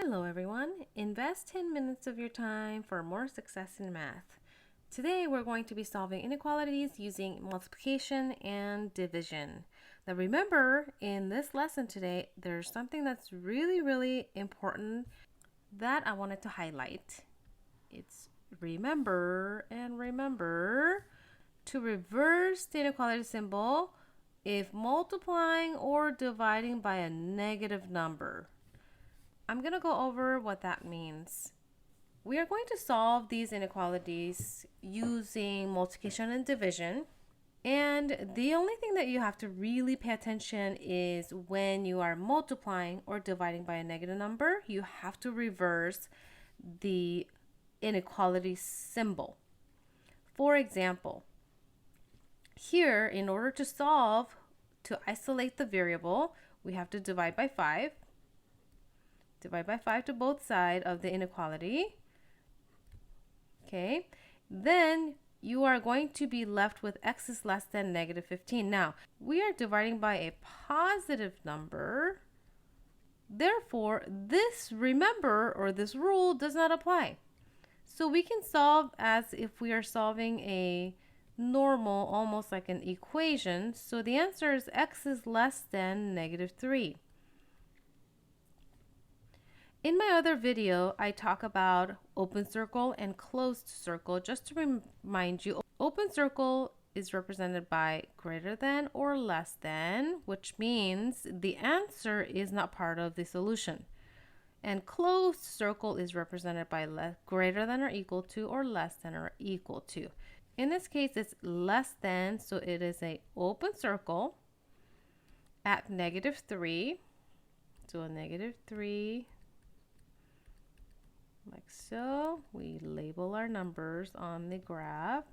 Hello everyone. Invest 10 minutes of your time for more success in math. Today we're going to be solving inequalities using multiplication and division. Now remember, in this lesson today, there's something that's really important that I wanted to highlight. It's remember to reverse the inequality symbol if multiplying or dividing by a negative number. I'm going to go over what that means. We are going to solve these inequalities using multiplication and division. And the only thing that you have to really pay attention is when you are multiplying or dividing by a negative number, you have to reverse the inequality symbol. For example, here, in order to solve, to isolate the variable, we have to divide by 5. Divide by 5 to both sides of the inequality. Okay, then you are going to be left with x is less than negative 15. Now, we are dividing by a positive number. Therefore, this this rule does not apply. So we can solve as if we are solving a normal, almost like an equation. So the answer is x is less than negative 3. In my other video, I talk about open circle and closed circle. Just to remind you, open circle is represented by greater than or less than, which means the answer is not part of the solution. And closed circle is represented by greater than or equal to or less than or equal to. In this case, it's less than, so it is an open circle at negative 3. So a negative 3. Like so. We label our numbers on the graph.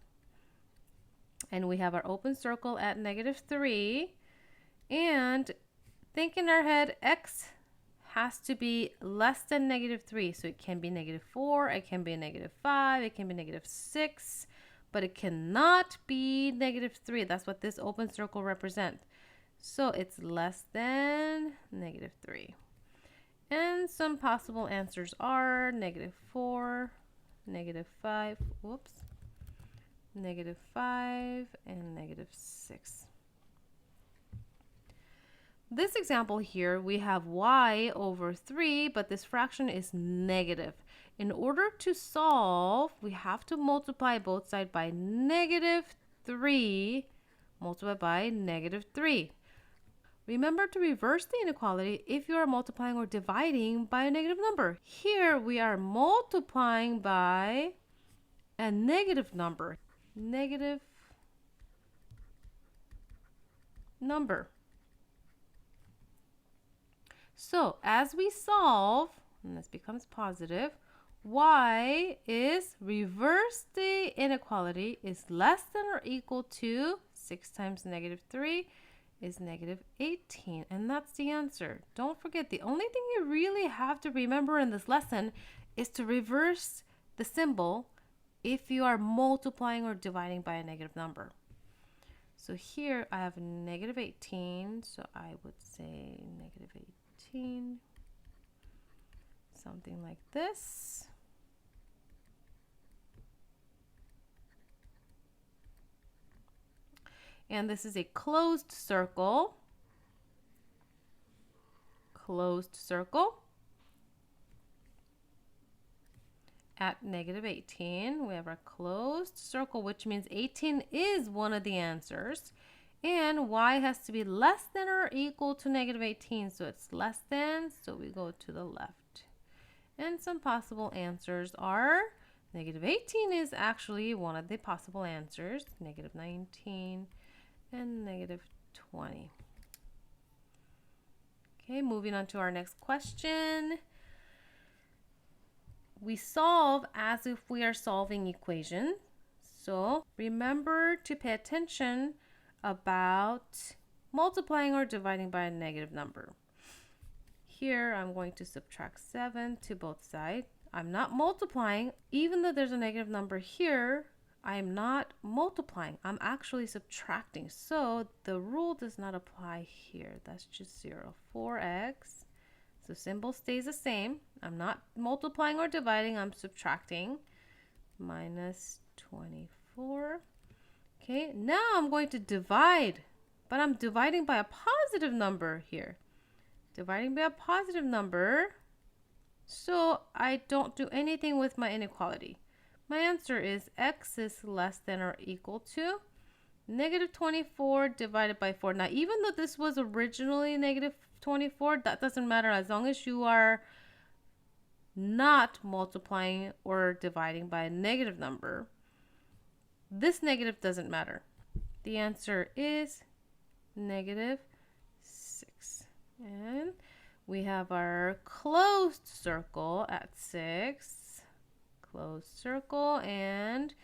And we have our open circle at negative 3. And think in our head, x has to be less than negative 3. So it can be negative 4, it can be negative 5, it can be negative 6, but it cannot be negative 3. That's what this open circle represents. So it's less than negative 3. And some possible answers are negative 4, negative 5, negative 5, and negative 6. This example here, we have y over 3, but this fraction is negative. In order to solve, we have to multiply both sides by negative 3, multiplied by negative 3. Remember to reverse the inequality if you are multiplying or dividing by a negative number. Here we are multiplying by a negative number. Negative number. So as we solve, and this becomes positive, y is reverse the inequality is less than or equal to 6 times negative 3 is negative 18, and that's the answer. Don't forget, the only thing you really have to remember in this lesson is to reverse the symbol if you are multiplying or dividing by a negative number. So here I have negative 18, so I would say negative 18, something like this. And this is a closed circle. Closed circle. At negative 18, we have our closed circle, which means 18 is one of the answers. And y has to be less than or equal to negative 18. So it's less than, so we go to the left. And some possible answers are negative 18 is actually one of the possible answers. Negative 19. And negative 20. Okay, moving on to our next question. We solve as if we are solving equation. So remember to pay attention about multiplying or dividing by a negative number. Here I'm going to subtract 7 to both sides. I'm not multiplying, even though there's a negative number here. I am not multiplying, I'm actually subtracting. So the rule does not apply here. That's just 0. 4x So symbol stays the same. I'm not multiplying or dividing, I'm subtracting. Minus 24. Okay, now I'm going to divide, but I'm dividing by a positive number here. Dividing by a positive number, so I don't do anything with my inequality. My answer is x is less than or equal to negative 24 divided by 4. Now, even though this was originally negative 24, that doesn't matter as long as you are not multiplying or dividing by a negative number. This negative doesn't matter. The answer is negative 6. And we have our closed circle at 6. Closed circle, and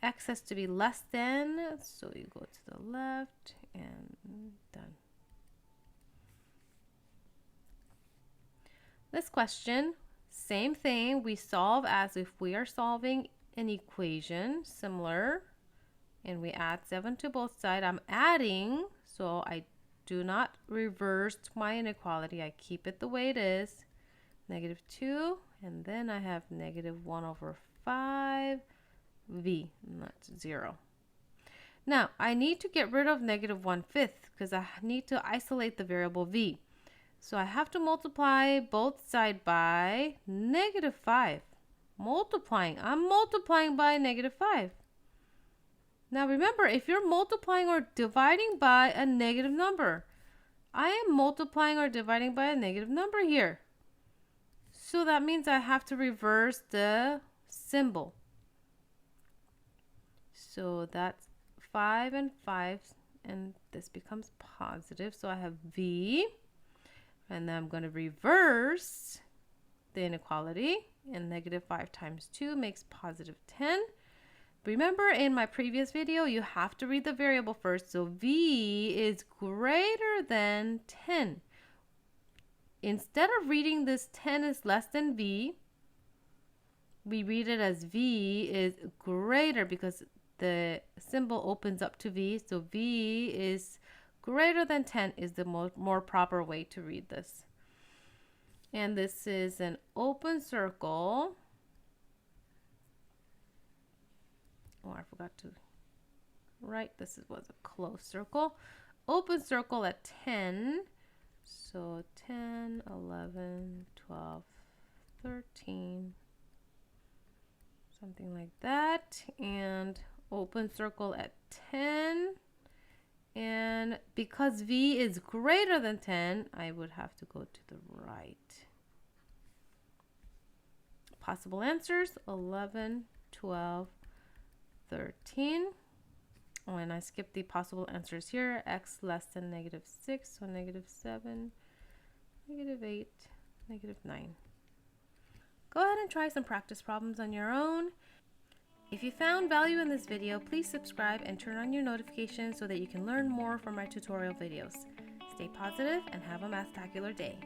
x has to be less than, so you go to the left and done. This question, same thing, we solve as if we are solving an equation, similar, and we add 7 to both sides. I'm adding, so I do not reverse my inequality. I keep it the way it is. Negative 2, and then I have negative 1 over 5 v, and that's 0. Now, I need to get rid of negative 1/5 because I need to isolate the variable v. So I have to multiply both sides by negative 5. I'm multiplying by negative 5. Now remember, if you're multiplying or dividing by a negative number, I am multiplying or dividing by a negative number here. So that means I have to reverse the symbol. So that's 5 and 5, and this becomes positive. So I have v, and then I'm going to reverse the inequality, and negative 5 times 2 makes positive 10. Remember, in my previous video, you have to read the variable first. So v is greater than 10. Instead of reading this 10 is less than v, we read it as v is greater because the symbol opens up to v. So v is greater than 10 is the more proper way to read this. And this is an open circle. Oh, I forgot to write. This was a closed circle. Open circle at 10. So 10, 11, 12, 13. Something like that. And open circle at 10. And because v is greater than 10, I would have to go to the right. Possible answers, 11, 12, 13. Oh, and I skipped the possible answers here. X less than negative 6, so negative 7, negative 8, negative 9. Go ahead and try some practice problems on your own. If you found value in this video, please subscribe and turn on your notifications so that you can learn more from my tutorial videos. Stay positive and have a mathtacular day.